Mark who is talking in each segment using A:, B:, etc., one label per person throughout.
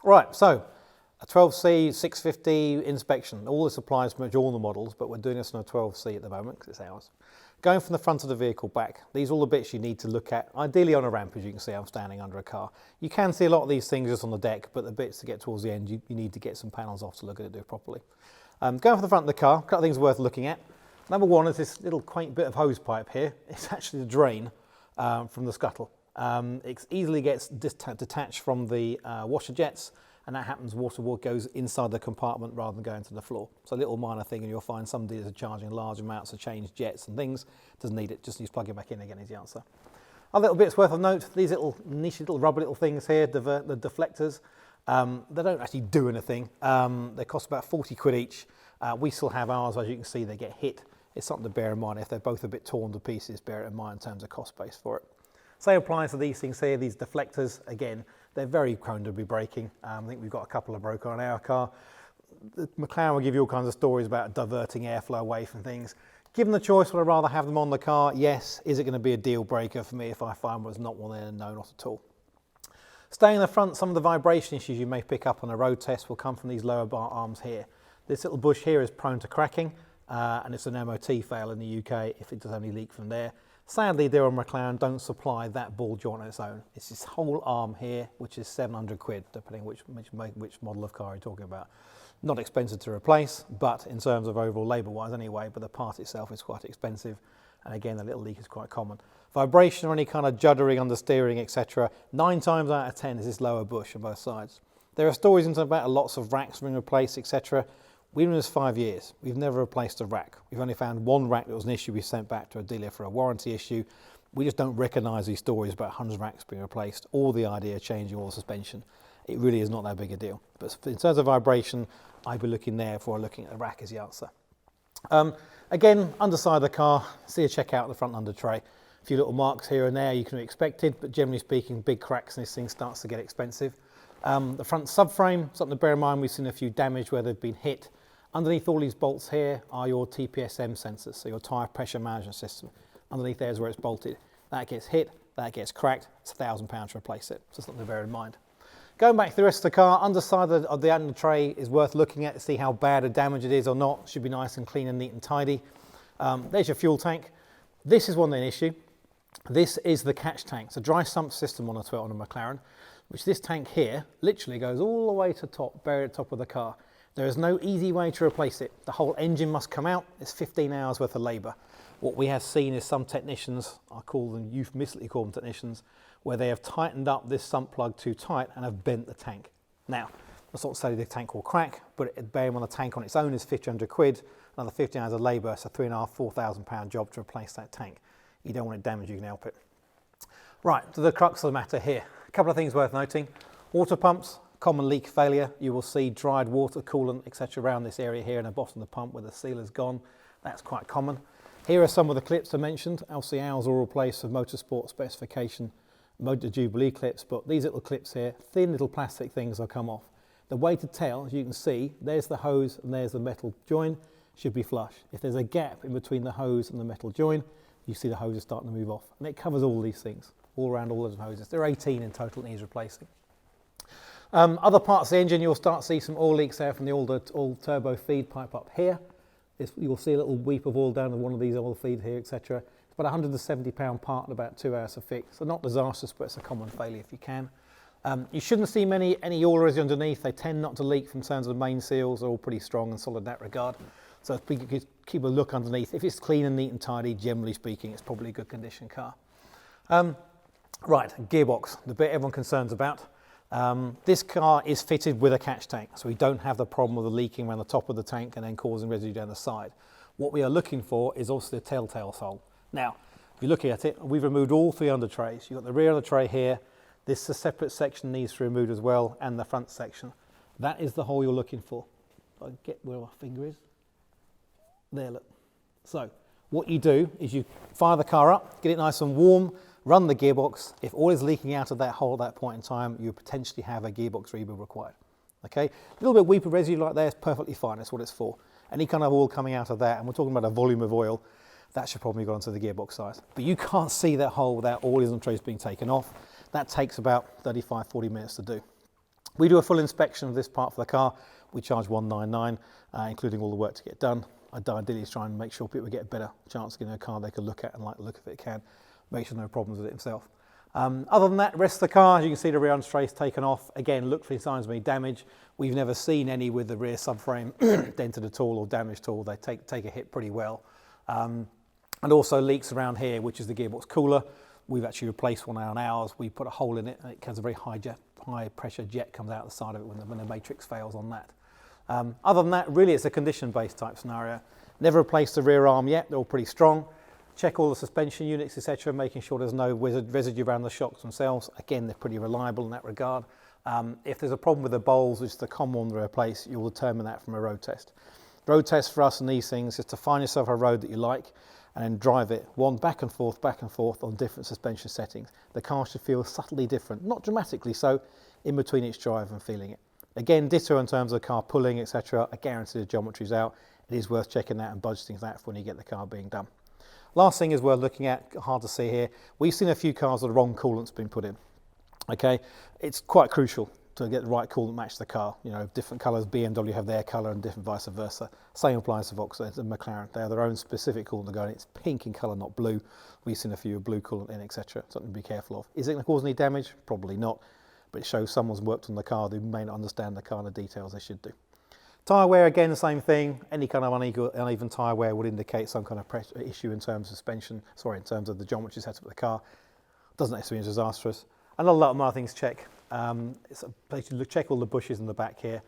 A: Right, so a 12C 650 inspection. All this applies to all the models, but we're doing this on a 12C at the moment because it's ours. Going from the front of the vehicle back, these are all the bits you need to look at, ideally on a ramp. As you can see, I'm standing under a car. You can see a lot of these things just on the deck, but the bits to get towards the end, you need to get some panels off to look at it do it properly. Going from the front of the car, a couple of things worth looking at. Number one is this little quaint bit of hose pipe here. It's actually the drain from the scuttle. It easily gets detached from the washer jets, and that happens, water goes inside the compartment rather than going to the floor. So a little minor thing, and you'll find some dealers are charging large amounts to change jets and things. Doesn't need it, just needs to plug it back in again is the answer. Other little bits worth of note, these little niche little rubber little things here, the deflectors, they don't actually do anything. They cost about 40 quid each. We still have ours, as you can see, they get hit. It's something to bear in mind. If they're both a bit torn to pieces, bear it in mind in terms of cost base for it. Same applies to these things here, these deflectors. Again, they're very prone to be breaking. I think we've got a couple of broken on our car. The Mclaren will give you all kinds of stories about diverting airflow away from things. Given the choice, would I rather have them on the car? Yes. Is it going to be a deal breaker for me if I find there's not one there? No, not at all. Staying in the front, some of the vibration issues you may pick up on a road test will come from these lower bar arms here. This little bush here is prone to cracking, and it's an MOT fail in the UK if it does only leak from there. Sadly, Deere and Mclaren don't supply that ball joint on its own. It's this whole arm here, which is 700 quid, depending which model of car you're talking about. Not expensive to replace, but in terms of overall labour-wise anyway, but the part itself is quite expensive. And again, the little leak is quite common. Vibration or any kind of juddering, understeering, etc. 9 times out of 10 is this lower bush on both sides. There are stories into about lots of racks being replaced, etc. We've been doing this 5 years. We've never replaced a rack. We've only found one rack that was an issue we sent back to a dealer for a warranty issue. We just don't recognise these stories about hundreds of racks being replaced or the idea of changing all the suspension. It really is not that big a deal. But in terms of vibration, I'd be looking there before looking at the rack is the answer. Again, underside of the car, see a check out of the front under tray. A few little marks here and there you can expect, but generally speaking, big cracks and this thing starts to get expensive. The front subframe, something to bear in mind, we've seen a few damage where they've been hit. Underneath all these bolts here are your TPSM sensors, so your tyre pressure management system. Underneath there is where it's bolted. That gets hit, that gets cracked, it's £1,000 to replace it, so something to bear in mind. Going back to the rest of the car, underside of the under tray is worth looking at to see how bad a damage it is or not. Should be nice and clean and neat and tidy. There's your fuel tank. This is one issue. This is the catch tank. It's a dry sump system on a Mclaren, which this tank here literally goes all the way to top, buried at the top of the car. There is no easy way to replace it. The whole engine must come out. It's 15 hours worth of labour. What we have seen is some technicians, I call them euphemistically call them technicians, where they have tightened up this sump plug too tight and have bent the tank. Now, that's not to say the tank will crack, but bearing on the tank on its own is 1,500 quid, another 15 hours of labour, so £3,500, £4,000 job to replace that tank. You don't want it damaged, you can help it. Right, to the crux of the matter here. A couple of things worth noting. Water pumps, common leak failure. You will see dried water, coolant, etc. around this area here in the bottom of the pump where the sealer's gone. That's quite common. Here are some of the clips I mentioned. Obviously ours are all replaced with Motorsport specification Motor Jubilee clips, but these little clips here, thin little plastic things will come off. The way to tell, as you can see, there's the hose and there's the metal join, should be flush. If there's a gap in between the hose and the metal join, you see the hose is starting to move off. And it covers all these things, all around all those hoses. There are 18 in total that needs replacing. Other parts of the engine, you'll start to see some oil leaks there from the oil turbo feed pipe up here. You'll see a little weep of oil down to one of these oil feed here, etc. It's about £170 part and about 2 hours to fix. So not disastrous, but it's a common failure if you can. You shouldn't see any oil residue underneath. They tend not to leak from terms of the main seals. They're all pretty strong and solid in that regard. So keep a look underneath. If it's clean and neat and tidy, generally speaking, it's probably a good condition car. Right, gearbox, the bit everyone concerns about. This car is fitted with a catch tank, so we don't have the problem of the leaking around the top of the tank and then causing residue down the side. What we are looking for is also the telltale hole. Now, if you're looking at it, we've removed all 3 under trays. You've got the rear under tray here. This is a separate section needs to be removed as well, and the front section. That is the hole you're looking for. I get where my finger is. There, look. So, what you do is you fire the car up, get it nice and warm, run the gearbox. If oil is leaking out of that hole at that point in time, you potentially have a gearbox rebuild required. Okay, a little bit of weep of residue like that is perfectly fine. That's what it's for. Any kind of oil coming out of that, and we're talking about a volume of oil, that should probably go onto the gearbox side. But you can't see that hole without all these trays being taken off. That takes about 35-40 minutes to do. We do a full inspection of this part for the car. We charge $199, including all the work to get done. I'd ideally try and make sure people get a better chance of getting a car they can look at and like the look of it can. Make sure no problems with it himself. Other than that, the rest of the car, as you can see, the rear understray's taken off. Again, look for any signs of any damage. We've never seen any with the rear subframe dented at all or damaged at all. They take a hit pretty well. And also leaks around here, which is the gearbox cooler. We've actually replaced one on ours. We put a hole in it and it has a very high pressure jet comes out the side of it when the matrix fails on that. Other than that, really it's a condition-based type scenario. Never replaced the rear arm yet, they're all pretty strong. Check all the suspension units, etc., making sure there's no residue around the shocks themselves. Again, they're pretty reliable in that regard. If there's a problem with the bowls, which is the common one to replace, you'll determine that from a road test. Road test for us and these things is to find yourself a road that you like and then drive it back and forth on different suspension settings. The car should feel subtly different, not dramatically so, in between each drive and feeling it. Again, ditto in terms of the car pulling, etc. I guarantee the geometry's out. It is worth checking that and budgeting that for when you get the car being done. Last thing is worth looking at, hard to see here. We've seen a few cars with the wrong coolant's been put in. Okay, it's quite crucial to get the right coolant match the car. You know, different colours, BMW have their colour and different vice versa. Same applies to Vauxhall and Mclaren. They have their own specific coolant to go in. It's pink in colour, not blue. We've seen a few with blue coolant in, etc. Something to be careful of. Is it going to cause any damage? Probably not. But it shows someone's worked on the car who may not understand the car and the details they should do. Tyre wear, again, the same thing. Any kind of uneven tyre wear would indicate some kind of issue in terms of suspension, in terms of the geometry setup of the car. Doesn't necessarily mean disastrous. And a lot of other things check. It's a place to check all the bushes in the back here,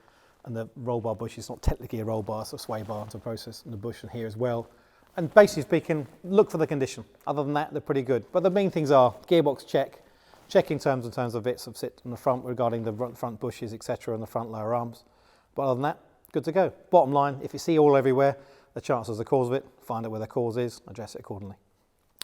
A: and the roll bar bush is not technically a roll bar, it's a sway bar to process in the bush and here as well. And basically speaking, look for the condition. Other than that, they're pretty good. But the main things are gearbox check in terms of bits that sit on the front regarding the front bushes, etc., and the front lower arms. But other than that, good to go. Bottom line, if you see all everywhere, the chances the cause of it, find out where the cause is, address it accordingly.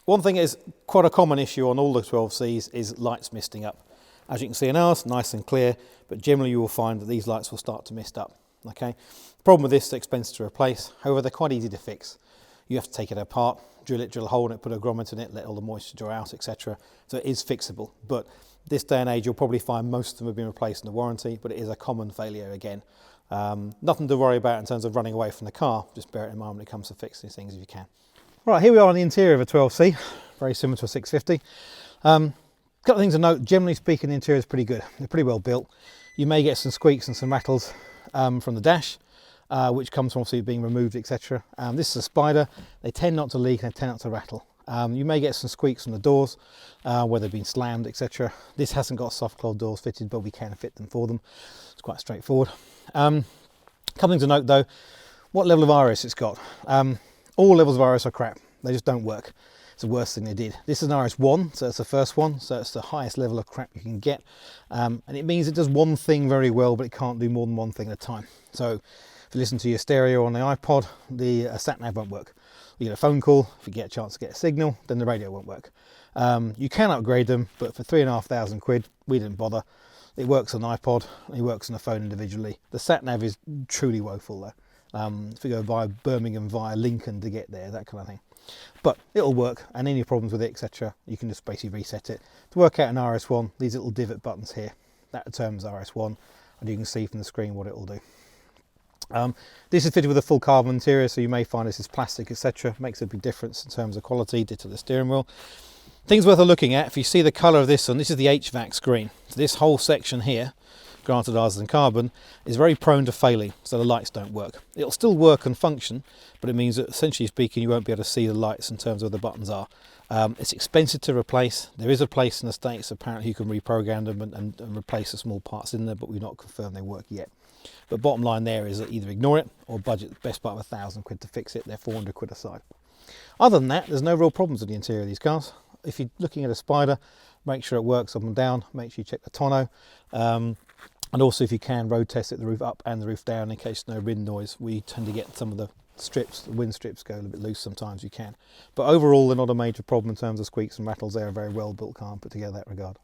A: One thing is quite a common issue on all the 12Cs is lights misting up. As you can see in ours, nice and clear, but generally you will find that these lights will start to mist up. Okay. The problem with this, they're expensive to replace. However, they're quite easy to fix. You have to take it apart, drill a hole in it, put a grommet in it, let all the moisture dry out, etc. So it is fixable. But this day and age, you'll probably find most of them have been replaced in the warranty, but it is a common failure again. Nothing to worry about in terms of running away from the car. Just bear it in mind when it comes to fixing these things if you can. Right, here we are on the interior of a 12C, very similar to a 650. Couple of things to note, generally speaking, the interior is pretty good. They're pretty well built. You may get some squeaks and some rattles from the dash, which comes from obviously being removed, etc. This is a Spider. They tend not to leak and they tend not to rattle. You may get some squeaks from the doors where they've been slammed, etc. This hasn't got soft closed doors fitted, but we can fit them for them. It's quite straightforward. Couple things to note though, what level of RS it's got. All levels of RS are crap. They just don't work. It's the worst thing they did. This is an RS1, so it's the first one, so it's the highest level of crap you can get. And it means it does one thing very well, but it can't do more than one thing at a time. So if you listen to your stereo on the iPod, the sat-nav won't work. You get a phone call, if you get a chance to get a signal, then the radio won't work. You can upgrade them, but for £3,500, we didn't bother. It works on iPod, it works on a phone individually. The sat-nav is truly woeful though. If you go via Birmingham, via Lincoln to get there, that kind of thing. But it'll work, and any problems with it, etc., you can just basically reset it. To work out an RS1, these little divot buttons here, that determines RS1, and you can see from the screen what it will do. This is fitted with a full carbon interior, so you may find this is plastic, etc. Makes a big difference in terms of quality, to the steering wheel. Things worth looking at, if you see the colour of this one, this is the HVAC screen. So this whole section here, granted ours is in carbon, is very prone to failing, so the lights don't work. It'll still work and function, but it means that essentially speaking you won't be able to see the lights in terms of where the buttons are. It's expensive to replace. There is a place in the States apparently you can reprogram them and replace the small parts in there, but we've not confirmed they work yet. But bottom line there is that either ignore it or budget the best part of £1,000 to fix it. They're £400 aside. Other than that, there's no real problems with the interior of these cars. If you're looking at a Spider, make sure it works up and down. Make sure you check the tonneau. And also, if you can, road test it, the roof up and the roof down in case no wind noise. We tend to get some of the strips, the wind strips go a little bit loose sometimes, you can. But overall, they're not a major problem in terms of squeaks and rattles. They're a very well built car and put together in that regard.